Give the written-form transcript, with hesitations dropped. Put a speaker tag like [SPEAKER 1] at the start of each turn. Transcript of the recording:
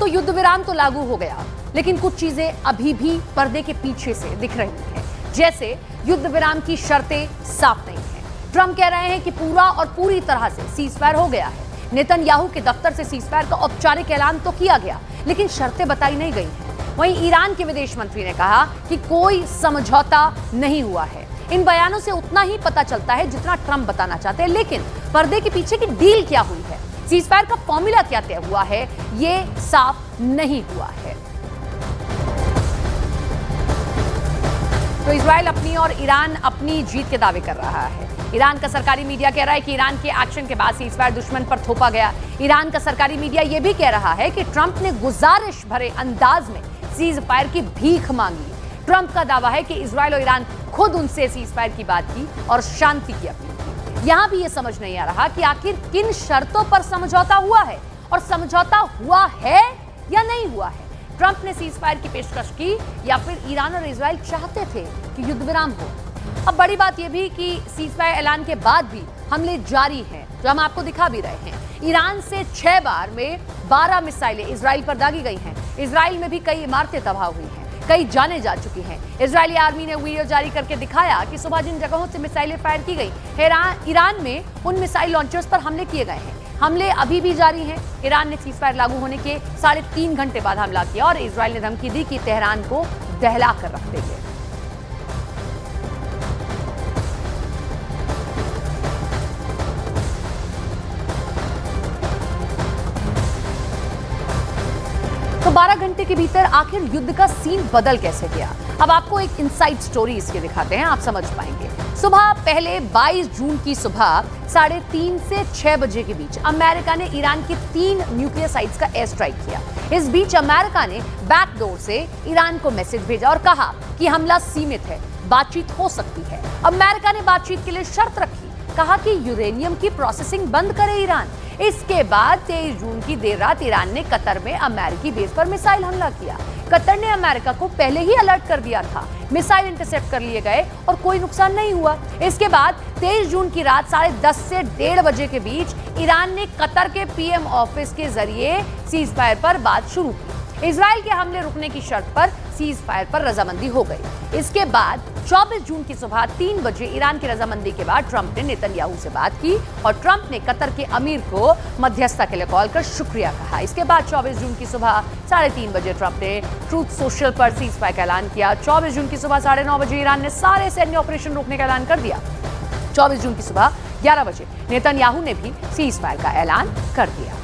[SPEAKER 1] तो युद्ध विराम तो लागू हो गया, लेकिन कुछ चीजें अभी भी पर्दे के पीछे से दिख रही हैं। जैसे युद्ध विराम की शर्तें साफ नहीं है। ट्रंप कह रहे हैं कि पूरा और पूरी तरह से सीजफायर हो गया है। नेतन्याहू के दफ्तर से सीजफायर का औपचारिक ऐलान तो किया गया, लेकिन शर्तें बताई नहीं गई हैं। वहीं ईरान के विदेश मंत्री ने कहा कि कोई समझौता नहीं हुआ है। इन बयानों से उतना ही पता चलता है जितना ट्रंप बताना चाहते हैं, लेकिन पर्दे के पीछे की डील क्या हुई है, सीजफायर का फॉर्मूला क्या तय हुआ है, ये साफ नहीं हुआ है। तो इजराइल अपनी और ईरान अपनी जीत के दावे कर रहा है। ईरान का सरकारी मीडिया कह रहा है कि ईरान के एक्शन के बाद सीजफायर दुश्मन पर थोपा गया। ईरान का सरकारी मीडिया यह भी कह रहा है कि ट्रंप ने गुजारिश भरे अंदाज में सीजफायर की भीख मांगी। ट्रंप का दावा है कि इजराइल और ईरान खुद उनसे सीजफायर की बात की और शांति की अपील की। यहां भी यह समझ नहीं आ रहा कि आखिर किन शर्तों पर समझौता हुआ है और समझौता हुआ है या नहीं हुआ है। ट्रंप ने सीजफायर की पेशकश की या फिर ईरान और इजराइल चाहते थे कि युद्ध विराम हो। अब बड़ी बात यह भी कि सीजफायर ऐलान के बाद भी हमले जारी हैं, जो हम आपको दिखा भी रहे हैं। ईरान से 6 बार में 12 मिसाइलें इजराइल पर दागी गई हैं। इजराइल में भी कई इमारतें तबाह हुई हैं, कई जानें जा चुकी हैं। इजरायली आर्मी ने वीडियो जारी करके दिखाया कि सुबह जिन जगहों से मिसाइलें फायर की गई, ईरान में उन मिसाइल लॉन्चर्स पर हमले किए गए हैं। हमले अभी भी जारी हैं। ईरान ने सीजफायर लागू होने के 3.5 घंटे बाद हमला किया और इजराइल ने धमकी दी कि तेहरान को दहला कर रख देंगे। तो 12 घंटे के भीतर आखिर युद्ध का सीन बदल कैसे गया, अब आपको एक इनसाइड स्टोरी इसके दिखाते हैं, आप समझ पाएंगे। सुबह पहले 22 जून की सुबह 3:30 से 6 बजे के बीच अमेरिका ने ईरान की 3 न्यूक्लियर साइट्स का एयर स्ट्राइक किया। इस बीच अमेरिका ने बैकडोर से ईरान को मैसेज भेजा और कहा कि हमला सीमित है, बातचीत हो सकती है। अमेरिका ने बातचीत के लिए शर्त रखी, कहा कि यूरेनियम की प्रोसेसिंग बंद करे ईरान। इसके बाद 23 जून की देर रात ईरान ने कतर में अमेरिकी बेस पर मिसाइल हमला किया। कतर ने अमेरिका को पहले ही अलर्ट कर दिया था। मिसाइल इंटरसेप्ट कर लिए गए और कोई नुकसान नहीं हुआ। इसके बाद 23 जून की रात 10:30 से 1:30 बजे के बीच ईरान ने कतर के पीएम ऑफिस के जरिए सीजफायर पर बात शुरू की। इजराइल के हमले रुकने की शर्त पर सीजफायर पर रजामंदी हो गई। इसके बाद 24 जून की सुबह 3 बजे ईरान की रजामंदी के बाद ट्रंप ने नेतन्याहू से बात की और ट्रंप ने कतर के अमीर को मध्यस्थता के लिए कॉल कर शुक्रिया कहा। इसके बाद 24 जून की सुबह 3:30 बजे ट्रंप ने ट्रूथ सोशल पर सीजफायर का ऐलान किया। 24 जून की सुबह 9:30 बजे ईरान ने सारे सैन्य ऑपरेशन रोकने का ऐलान कर दिया। 24 जून की सुबह 11 बजे नेतन्याहू ने भी सीजफायर का ऐलान कर दिया।